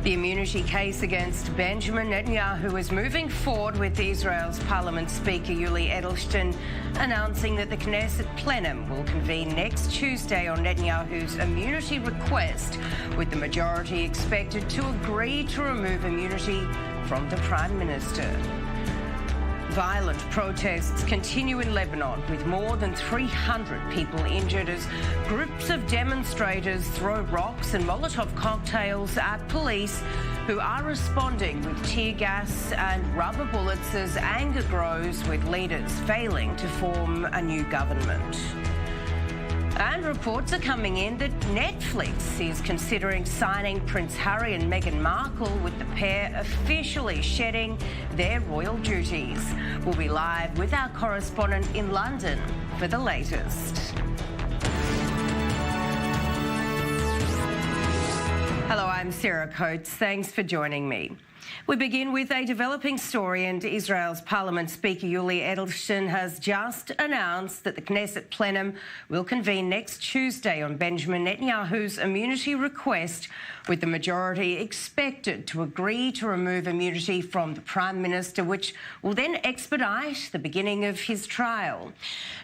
The immunity case against Benjamin Netanyahu is moving forward, with Israel's Parliament Speaker Yuli Edelstein announcing that the Knesset plenum will convene next Tuesday on Netanyahu's immunity request, with the majority expected to agree to remove immunity from the Prime Minister. Violent protests continue in Lebanon, with more than 300 people injured as groups of demonstrators throw rocks and Molotov cocktails at police, who are responding with tear gas and rubber bullets as anger grows, with leaders failing to form a new government. And reports are coming in that Netflix is considering signing Prince Harry and Meghan Markle, with the pair officially shedding their royal duties. We'll be live with our correspondent in London for the latest. Hello, I'm Sarah Coates. Thanks for joining me. We begin with a developing story, and Israel's Parliament Speaker Yuli Edelstein has just announced that the Knesset plenum will convene next Tuesday on Benjamin Netanyahu's immunity request, with the majority expected to agree to remove immunity from the Prime Minister, which will then expedite the beginning of his trial.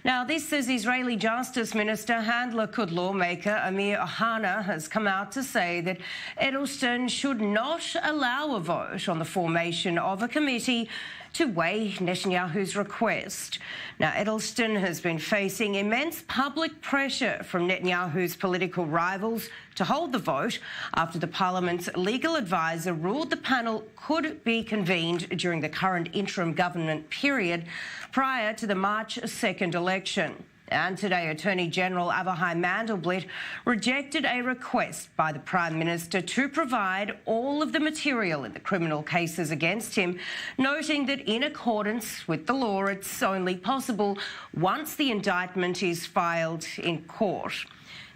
Now, this is Israeli Justice Minister and Likud lawmaker Amir Ohana has come out to say that Edelstein should not allow a vote on the formation of a committee to weigh Netanyahu's request. Now, Edelstein has been facing immense public pressure from Netanyahu's political rivals to hold the vote after the Parliament's legal advisor ruled the panel could be convened during the current interim government period prior to the March 2nd election. And today, Attorney General Avichai Mandelblit rejected a request by the Prime Minister to provide all of the material in the criminal cases against him, noting that in accordance with the law, it's only possible once the indictment is filed in court.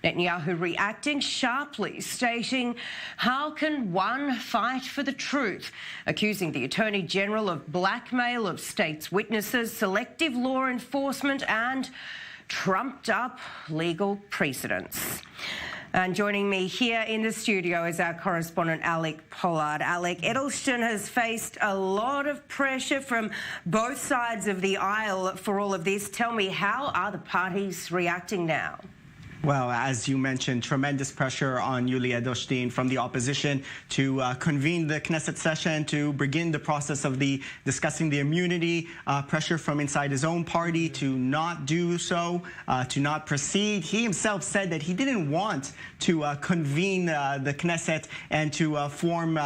Netanyahu reacting sharply, stating, "How can one fight for the truth?" accusing the Attorney General of blackmail of state's witnesses, selective law enforcement and trumped-up legal precedents. And joining me here in the studio is our correspondent, Alec Pollard. Alec, Edelstein has faced a lot of pressure from both sides of the aisle for all of this. Tell me, how are the parties reacting now? Well, as you mentioned, tremendous pressure on Yuli Edelstein from the opposition to convene the Knesset session, to begin the process of discussing the immunity, pressure from inside his own party to not do so, to not proceed. He himself said that he didn't want to convene the Knesset and to form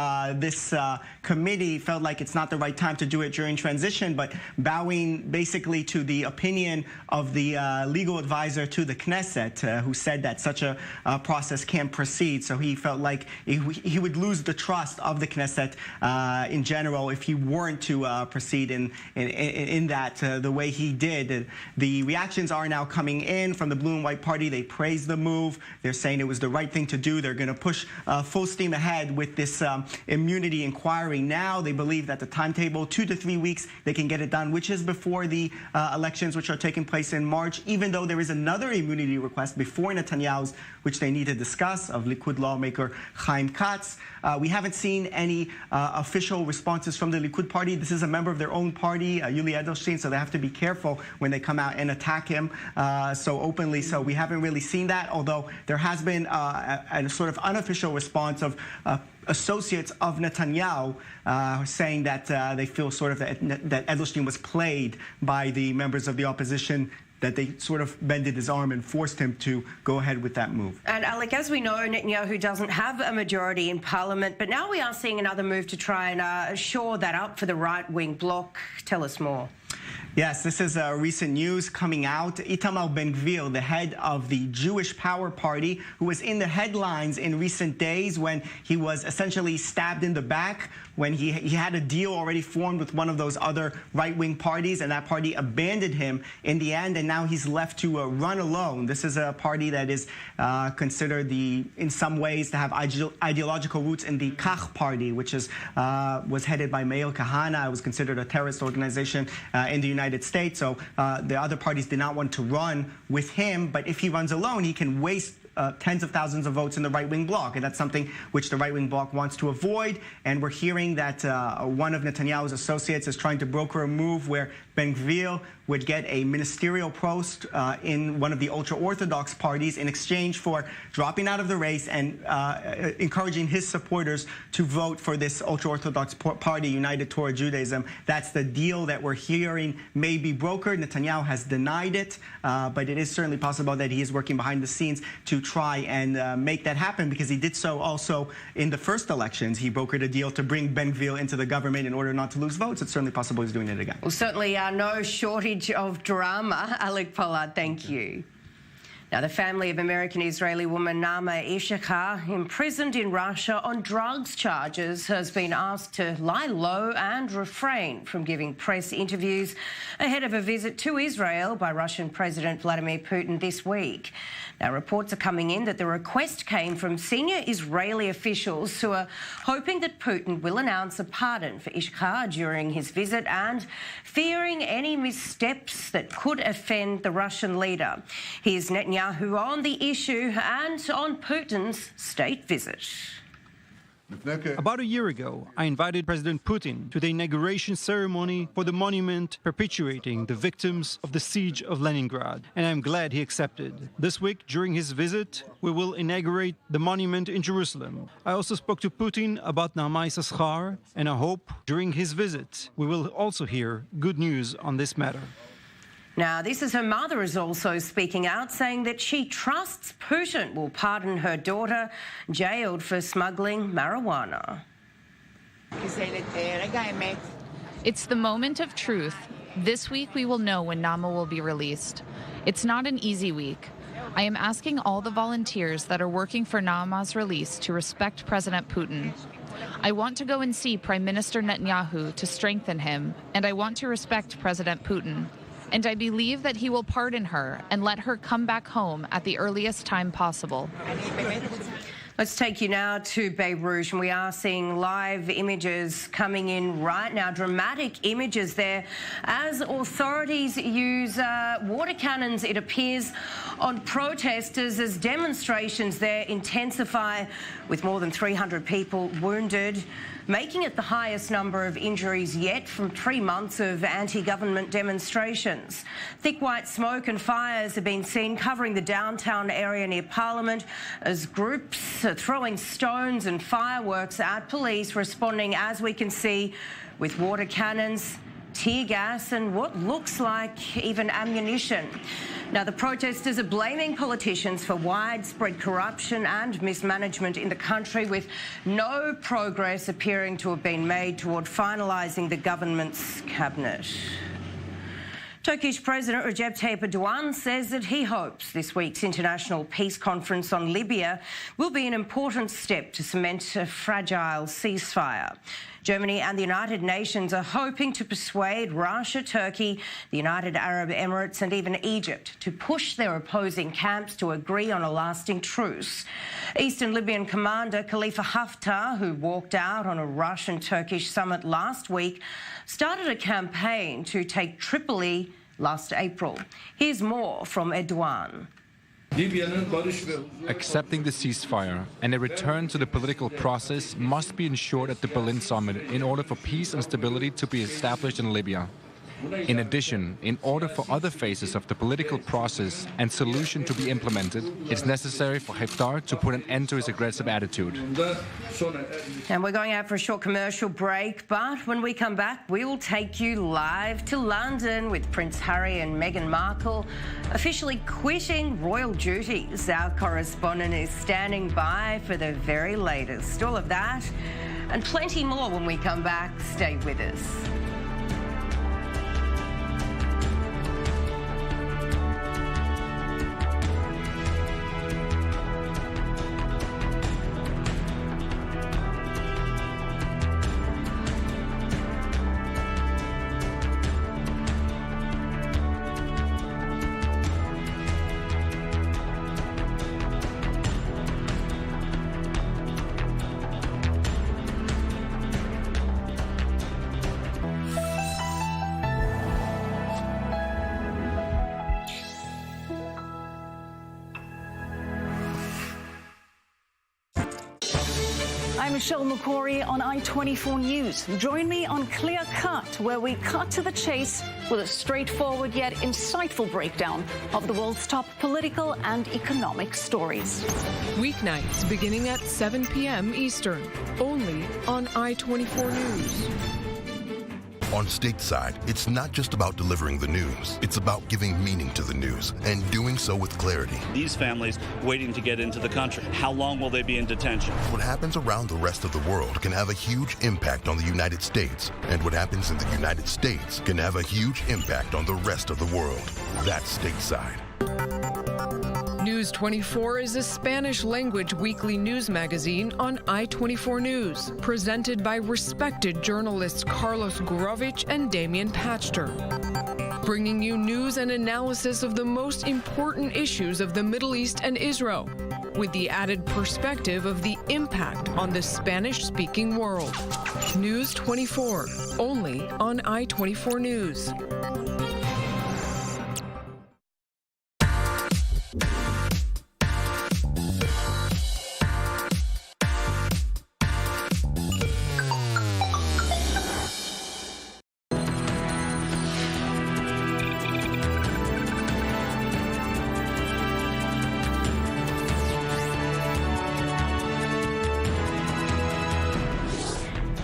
this committee. Felt like it's not the right time to do it during transition, but bowing basically to the opinion of the legal advisor to the Knesset, who said that such a process can't proceed. So he felt like he would lose the trust of the Knesset in general if he weren't to proceed in that the way he did. The reactions are now coming in from the Blue and White Party. They praise the move. They're saying it was the right thing to do. They're going to push full steam ahead with this immunity inquiry. Now they believe that the timetable, 2 to 3 weeks, they can get it done, which is before the elections, which are taking place in March, even though there is another immunity request before Netanyahu's, which they need to discuss, of Likud lawmaker Chaim Katz. We haven't seen any official responses from the Likud party. This is a member of their own party, Yuli Edelstein, so they have to be careful when they come out and attack him so openly. So we haven't really seen that, although there has been a sort of unofficial response of associates of Netanyahu saying that they feel sort of that Edelstein was played by the members of the opposition, that they sort of bended his arm and forced him to go ahead with that move. And Alec, as we know, Netanyahu doesn't have a majority in Parliament, but now we are seeing another move to try and shore that up for the right-wing bloc. Tell us more. Yes, this is recent news coming out. Itamar Ben-Gvir, the head of the Jewish Power Party, who was in the headlines in recent days when he was essentially stabbed in the back, when he had a deal already formed with one of those other right-wing parties, and that party abandoned him in the end, and now he's left to run alone. This is a party that is considered in some ways to have ideological roots in the Kach party, which was headed by Meir Kahana. It was considered a terrorist organization in the United States. So the other parties did not want to run with him, but if he runs alone, he can waste tens of thousands of votes in the right-wing bloc, and that's something which the right-wing bloc wants to avoid. And we're hearing that one of Netanyahu's associates is trying to broker a move where Ben-Gvir would get a ministerial post in one of the ultra-Orthodox parties in exchange for dropping out of the race and encouraging his supporters to vote for this ultra-Orthodox party, United Torah Judaism. That's the deal that we're hearing may be brokered. Netanyahu has denied it, but it is certainly possible that he is working behind the scenes to try and make that happen, because he did so also in the first elections. He brokered a deal to bring Ben-Gvir into the government in order not to lose votes. It's certainly possible he's doing it again. Well, certainly no shortage of drama. Alec Pollard, thank you. Now, the family of American-Israeli woman Naama Ishachar, imprisoned in Russia on drugs charges, has been asked to lie low and refrain from giving press interviews ahead of a visit to Israel by Russian President Vladimir Putin this week. Now, reports are coming in that the request came from senior Israeli officials who are hoping that Putin will announce a pardon for Ishachar during his visit and fearing any missteps that could offend the Russian leader. Here's Netanyahu on the issue and on Putin's state visit. About a year ago, I invited President Putin to the inauguration ceremony for the monument perpetuating the victims of the siege of Leningrad, and I'm glad he accepted. This week, during his visit, we will inaugurate the monument in Jerusalem. I also spoke to Putin about Naama Ishachar, and I hope during his visit we will also hear good news on this matter. Now, this is her mother is also speaking out, saying that she trusts Putin will pardon her daughter, jailed for smuggling marijuana. It's the moment of truth. This week we will know when Naama will be released. It's not an easy week. I am asking all the volunteers that are working for Naama's release to respect President Putin. I want to go and see Prime Minister Netanyahu to strengthen him, and I want to respect President Putin. And I believe that he will pardon her and let her come back home at the earliest time possible. Let's take you now to Beirut, and we are seeing live images coming in right now, dramatic images there, as authorities use water cannons, it appears, on protesters as demonstrations there intensify, with more than 300 people wounded, making it the highest number of injuries yet from 3 months of anti-government demonstrations. Thick white smoke and fires have been seen covering the downtown area near Parliament as groups are throwing stones and fireworks at police, responding, as we can see, with water cannons, tear gas and what looks like even ammunition. Now, the protesters are blaming politicians for widespread corruption and mismanagement in the country, with no progress appearing to have been made toward finalising the government's cabinet. Turkish President Recep Tayyip Erdogan says that he hopes this week's International Peace Conference on Libya will be an important step to cement a fragile ceasefire. Germany and the United Nations are hoping to persuade Russia, Turkey, the United Arab Emirates and even Egypt to push their opposing camps to agree on a lasting truce. Eastern Libyan commander Khalifa Haftar, who walked out on a Russian-Turkish summit last week, started a campaign to take Tripoli last April. Here's more from Erdogan. Accepting the ceasefire and a return to the political process must be ensured at the Berlin summit in order for peace and stability to be established in Libya. In addition, in order for other phases of the political process and solution to be implemented, it's necessary for Haftar to put an end to his aggressive attitude. And we're going out for a short commercial break, but when we come back, we will take you live to London with Prince Harry and Meghan Markle officially quitting royal duties. Our correspondent is standing by for the very latest. All of that and plenty more when we come back. Stay with us. I'm Michelle McCory on I-24 News. Join me on Clear Cut, where we cut to the chase with a straightforward yet insightful breakdown of the world's top political and economic stories. Weeknights beginning at 7 p.m. Eastern, only on I-24 News. On Stateside, it's not just about delivering the news. It's about giving meaning to the news and doing so with clarity. These families waiting to get into the country, how long will they be in detention? What happens around the rest of the world can have a huge impact on the United States. And what happens in the United States can have a huge impact on the rest of the world. That's Stateside. News 24 is a Spanish-language weekly news magazine on I-24 News, presented by respected journalists Carlos Gorovich and Damian Pachter, bringing you news and analysis of the most important issues of the Middle East and Israel, with the added perspective of the impact on the Spanish-speaking world. News 24, only on I-24 News.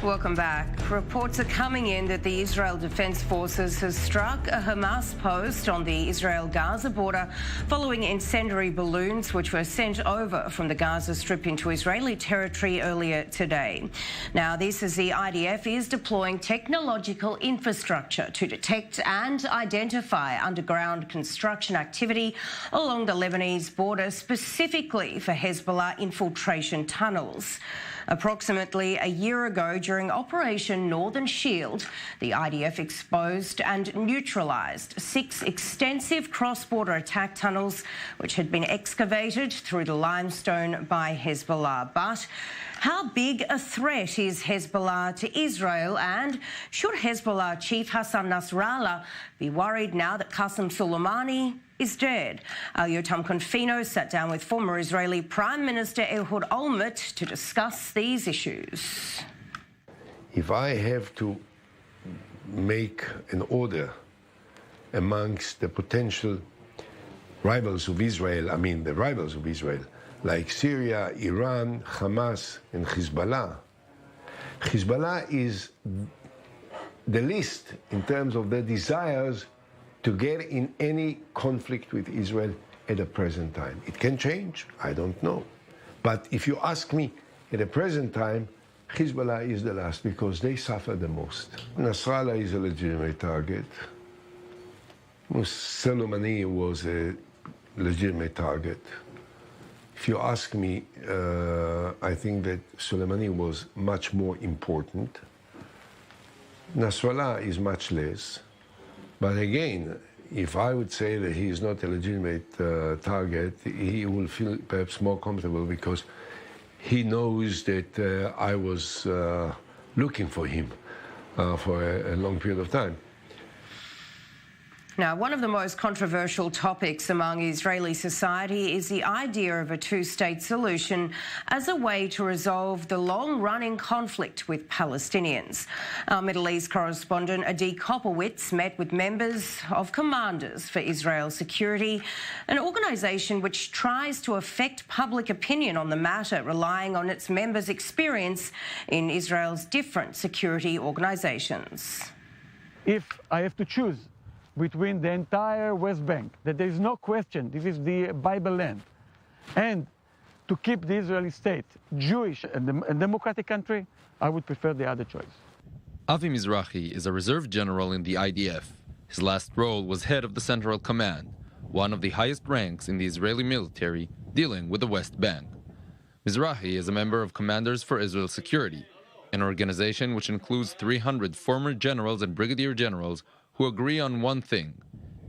Welcome back. Reports are coming in that the Israel Defense Forces has struck a Hamas post on the Israel-Gaza border following incendiary balloons which were sent over from the Gaza Strip into Israeli territory earlier today. Now, this as the IDF is deploying technological infrastructure to detect and identify underground construction activity along the Lebanese border, specifically for Hezbollah infiltration tunnels. Approximately a year ago, during Operation Northern Shield, the IDF exposed and neutralised 6 extensive cross-border attack tunnels which had been excavated through the limestone by Hezbollah. But how big a threat is Hezbollah to Israel, and should Hezbollah chief Hassan Nasrallah be worried now that Qasem Soleimani is dead? Yotam Confino sat down with former Israeli Prime Minister Ehud Olmert to discuss these issues. If I have to make an order amongst the potential rivals of Israel, the rivals of Israel, like Syria, Iran, Hamas, and Hezbollah. Hezbollah is the least in terms of their desires to get in any conflict with Israel at the present time. It can change, I don't know. But if you ask me, at the present time, Hezbollah is the last because they suffer the most. Nasrallah is a legitimate target. Soleimani was a legitimate target. If you ask me, I think that Soleimani was much more important. Nasrallah is much less. But again, if I would say that he is not a legitimate target, he will feel perhaps more comfortable because he knows that I was looking for him for a long period of time. Now, one of the most controversial topics among Israeli society is the idea of a two-state solution as a way to resolve the long-running conflict with Palestinians. Our Middle East correspondent Adi Kopowitz met with members of Commanders for Israel Security, an organisation which tries to affect public opinion on the matter, relying on its members' experience in Israel's different security organisations. If I have to choose between the entire West Bank, that there is no question this is the Bible land, and to keep the Israeli state Jewish and a democratic country, I would prefer the other choice. Avi Mizrahi is a reserve general in the IDF. His last role was head of the Central Command, one of the highest ranks in the Israeli military dealing with the West Bank. Mizrahi is a member of Commanders for Israel Security, an organization which includes 300 former generals and brigadier generals who agree on one thing: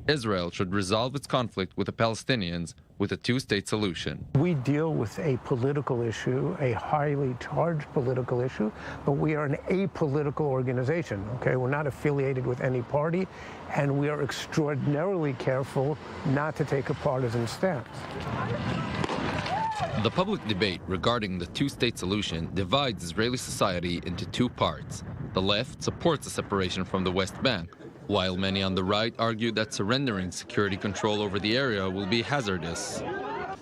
Israel should resolve its conflict with the Palestinians with a two-state solution. We deal with a political issue, a highly charged political issue, but we are an apolitical organization, okay? We're not affiliated with any party, and we are extraordinarily careful not to take a partisan stance. The public debate regarding the two-state solution divides Israeli society into two parts. The left supports a separation from the West Bank, while many on the right argue that surrendering security control over the area will be hazardous.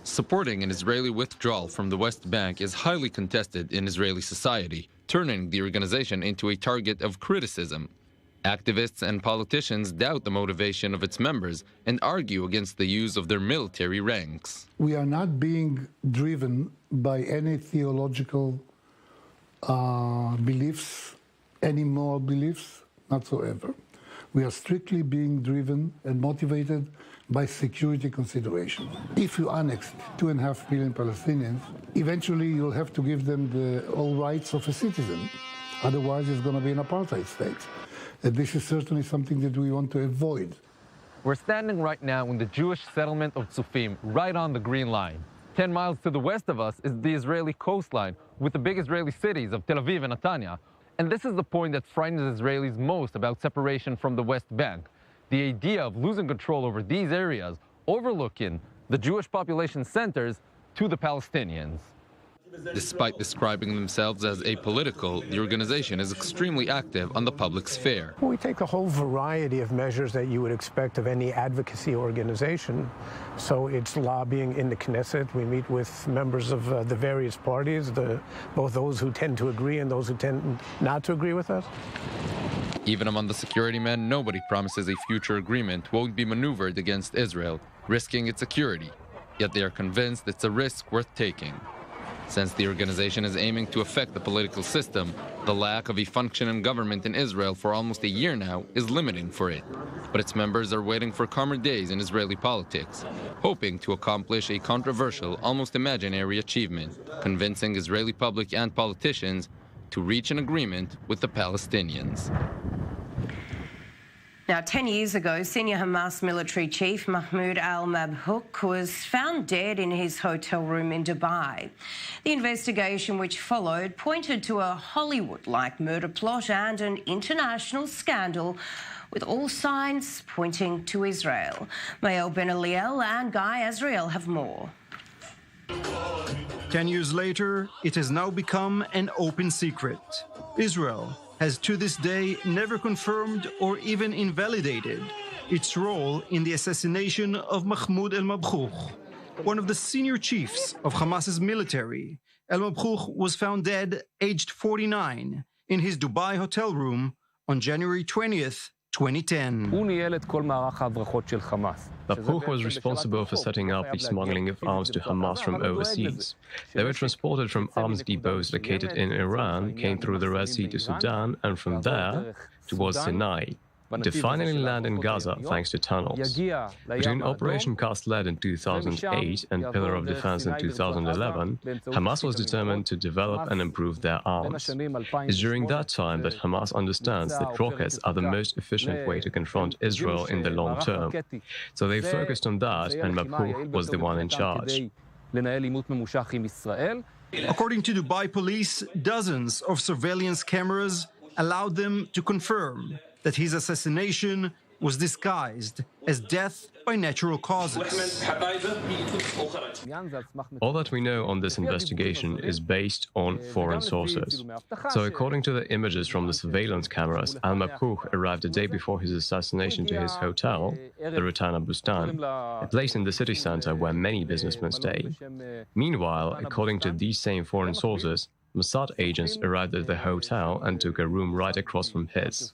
Supporting an Israeli withdrawal from the West Bank is highly contested in Israeli society, turning the organization into a target of criticism. Activists and politicians doubt the motivation of its members and argue against the use of their military ranks. We are not being driven by any theological beliefs, any moral beliefs whatsoever. We are strictly being driven and motivated by security consideration. If you annex 2.5 million Palestinians, eventually you'll have to give them all rights of a citizen. Otherwise, it's going to be an apartheid state. And this is certainly something that we want to avoid. We're standing right now in the Jewish settlement of Tzufim, right on the Green Line. 10 miles to the west of us is the Israeli coastline, with the big Israeli cities of Tel Aviv and Netanya. And this is the point that frightens Israelis most about separation from the West Bank. The idea of losing control over these areas, overlooking the Jewish population centers to the Palestinians. Despite describing themselves as apolitical, the organization is extremely active on the public sphere. We take a whole variety of measures that you would expect of any advocacy organization. So it's lobbying in the Knesset. We meet with members of the various parties, both those who tend to agree and those who tend not to agree with us. Even among the security men, nobody promises a future agreement won't be maneuvered against Israel, risking its security. Yet they are convinced it's a risk worth taking. Since the organization is aiming to affect the political system, the lack of a functioning government in Israel for almost a year now is limiting for it. But its members are waiting for calmer days in Israeli politics, hoping to accomplish a controversial, almost imaginary achievement, convincing Israeli public and politicians to reach an agreement with the Palestinians. Now, 10 years ago, senior Hamas military chief Mahmoud al-Mabhouk was found dead in his hotel room in Dubai. The investigation which followed pointed to a Hollywood-like murder plot and an international scandal, with all signs pointing to Israel. Mael Ben-Eliel and Guy Azriel have more. 10 years later, it has now become an open secret. Israel has to this day never confirmed or even invalidated its role in the assassination of Mahmoud al-Mabhouk, one of the senior chiefs of Hamas's military. Al-Mabhouk was found dead, aged 49, in his Dubai hotel room on January 20th, 2010. Mabhouk was responsible for setting up the smuggling of arms to Hamas from overseas. They were transported from arms depots located in Iran, came through the Red Sea to Sudan, and from there towards Sinai, to finally land in Gaza thanks to tunnels. Between Operation Cast Lead in 2008 and Pillar of Defense in 2011, Hamas was determined to develop and improve their arms. It's during that time that Hamas understands that rockets are the most efficient way to confront Israel in the long term. So they focused on that, and Mabhouk was the one in charge. According to Dubai police, dozens of surveillance cameras allowed them to confirm that his assassination was disguised as death by natural causes. All that we know on this investigation is based on foreign sources. So according to the images from the surveillance cameras, al-Mabhouk arrived a day before his assassination to his hotel, the Rotana Bustan, a place in the city center where many businessmen stay. Meanwhile, according to these same foreign sources, Mossad agents arrived at the hotel and took a room right across from his.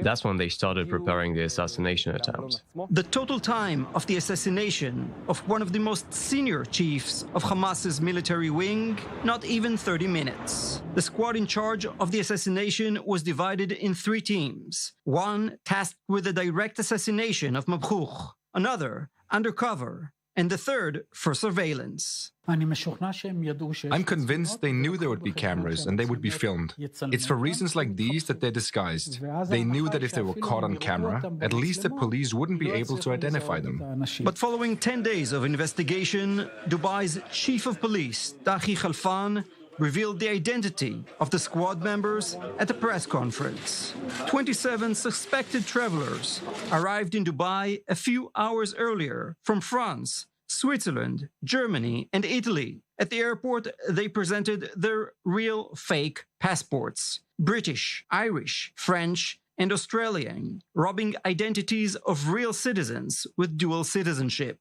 That's when they started preparing the assassination attempt. The total time of the assassination of one of the most senior chiefs of Hamas's military wing, not even 30 minutes. The squad in charge of the assassination was divided in 3 teams. One tasked with the direct assassination of Mabhouk, another undercover, and the third for surveillance. I'm convinced they knew there would be cameras and they would be filmed. It's for reasons like these that they're disguised. They knew that if they were caught on camera, at least the police wouldn't be able to identify them. But following 10 days of investigation, Dubai's chief of police, Tahi Khalfan, revealed the identity of the squad members at a press conference. 27 suspected travelers arrived in Dubai a few hours earlier from France, Switzerland, Germany, and Italy. At the airport, they presented their real fake passports. British, Irish, French, and Australian, robbing identities of real citizens with dual citizenship.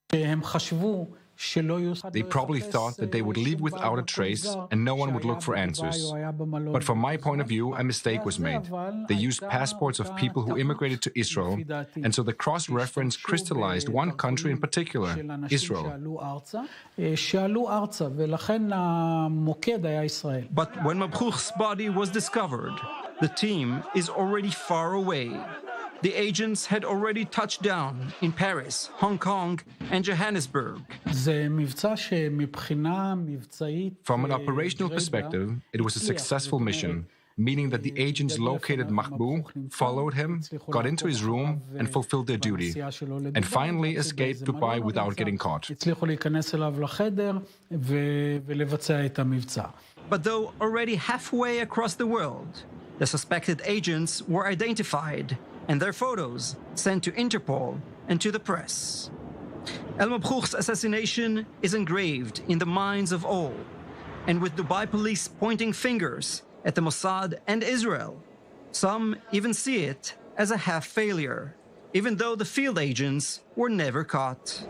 They probably thought that they would leave without a trace and no one would look for answers. But from my point of view, a mistake was made. They used passports of people who immigrated to Israel, and so the cross-reference crystallized one country in particular, Israel. But when Mabrouch's body was discovered, the team is already far away. The agents had already touched down in Paris, Hong Kong, and Johannesburg. From an operational perspective, it was a successful mission, meaning that the agents located Mahbub, followed him, got into his room, and fulfilled their duty, and finally escaped Dubai without getting caught. But though already halfway across the world, the suspected agents were identified and their photos sent to Interpol and to the press. El Mabrouch's assassination is engraved in the minds of all, and with Dubai police pointing fingers at the Mossad and Israel, some even see it as a half-failure, even though the field agents were never caught.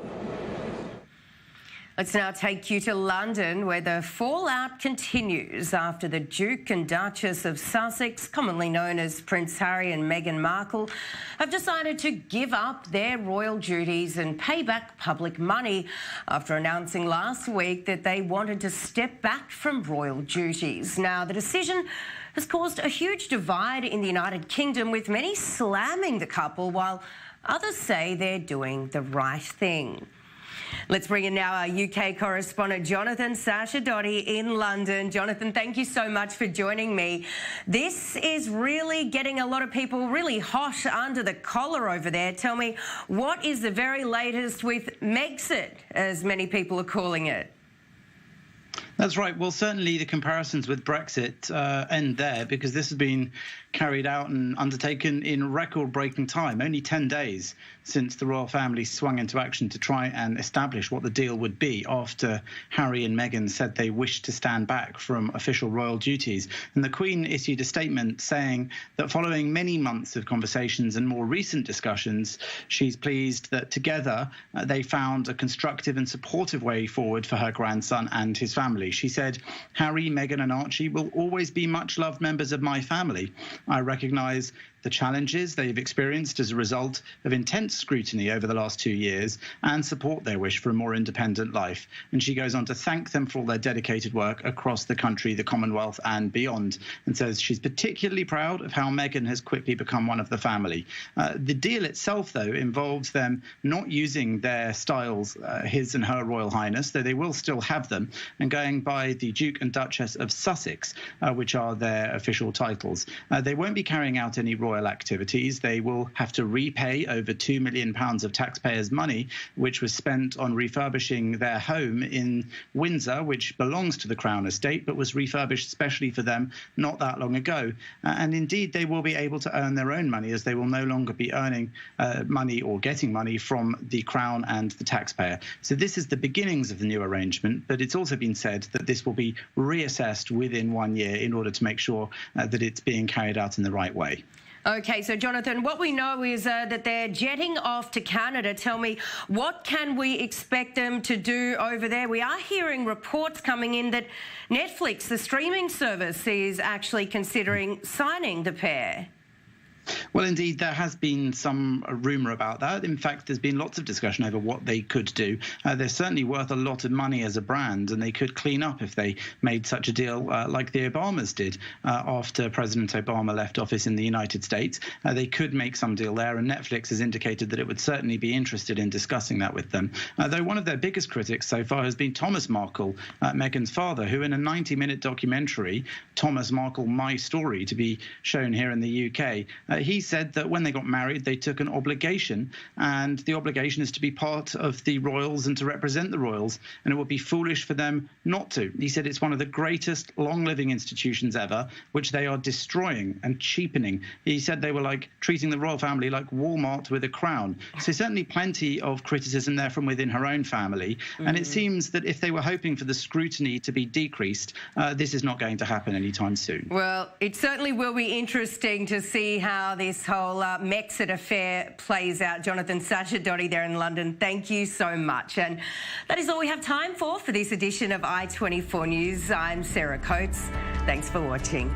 Let's now take you to London, where the fallout continues after the Duke and Duchess of Sussex, commonly known as Prince Harry and Meghan Markle, have decided to give up their royal duties and pay back public money after announcing last week that they wanted to step back from royal duties. Now, the decision has caused a huge divide in the United Kingdom, with many slamming the couple while others say they're doing the right thing. Let's bring in now our UK correspondent, Jonathan Sashadotti in London. Jonathan, thank you so much for joining me. This is really getting a lot of people really hot under the collar over there. Tell me, what is the very latest with Megxit, as many people are calling it? That's right. Well, certainly the comparisons with Brexit end there, because this has been carried out and undertaken in record-breaking time, only 10 days since the royal family swung into action to try and establish what the deal would be after Harry and Meghan said they wished to stand back from official royal duties. And the Queen issued a statement saying that following many months of conversations and more recent discussions, she's pleased that together they found a constructive and supportive way forward for her grandson and his family. She said, "Harry, Meghan and Archie will always be much-loved members of my family. I recognise the challenges they've experienced as a result of intense scrutiny over the last 2 years and support their wish for a more independent life." And she goes on to thank them for all their dedicated work across the country, the Commonwealth and beyond, and says she's particularly proud of how Meghan has quickly become one of the family. The deal itself, though, involves them not using their styles, his and her Royal Highness, though they will still have them, and going by the Duke and Duchess of Sussex, which are their official titles. They won't be carrying out any royal activities. They will have to repay over £2 million of taxpayers' money, which was spent on refurbishing their home in Windsor, which belongs to the Crown Estate, but was refurbished specially for them not that long ago. And indeed, they will be able to earn their own money, as they will no longer be earning money or getting money from the Crown and the taxpayer. So this is the beginnings of the new arrangement, but it's also been said that this will be reassessed within 1 year in order to make sure that it's being carried out in the right way. OK, so, Jonathan, what we know is that they're jetting off to Canada. Tell me, what can we expect them to do over there? We are hearing reports coming in that Netflix, the streaming service, is actually considering signing the pair. Well, indeed, there has been some rumour about that. In fact, there's been lots of discussion over what they could do. They're certainly worth a lot of money as a brand, and they could clean up if they made such a deal like the Obamas did after President Obama left office in the United States. They could make some deal there, and Netflix has indicated that it would certainly be interested in discussing that with them. Though one of their biggest critics so far has been Thomas Markle, Meghan's father, who in a 90-minute documentary, Thomas Markle, My Story, to be shown here in the UK, He said that when they got married, they took an obligation, and the obligation is to be part of the royals and to represent the royals, and it would be foolish for them not to. He said it's one of the greatest long-living institutions ever, which they are destroying and cheapening. He said they were like treating the royal family like Walmart with a crown. So certainly plenty of criticism there from within her own family. And it seems that if they were hoping for the scrutiny to be decreased, this is not going to happen anytime soon. Well, it certainly will be interesting to see how this whole Mexit affair plays out. Jonathan Sacherdoti there in London, thank you so much. And that is all we have time for this edition of I24 News. I'm Sarah Coates. Thanks for watching.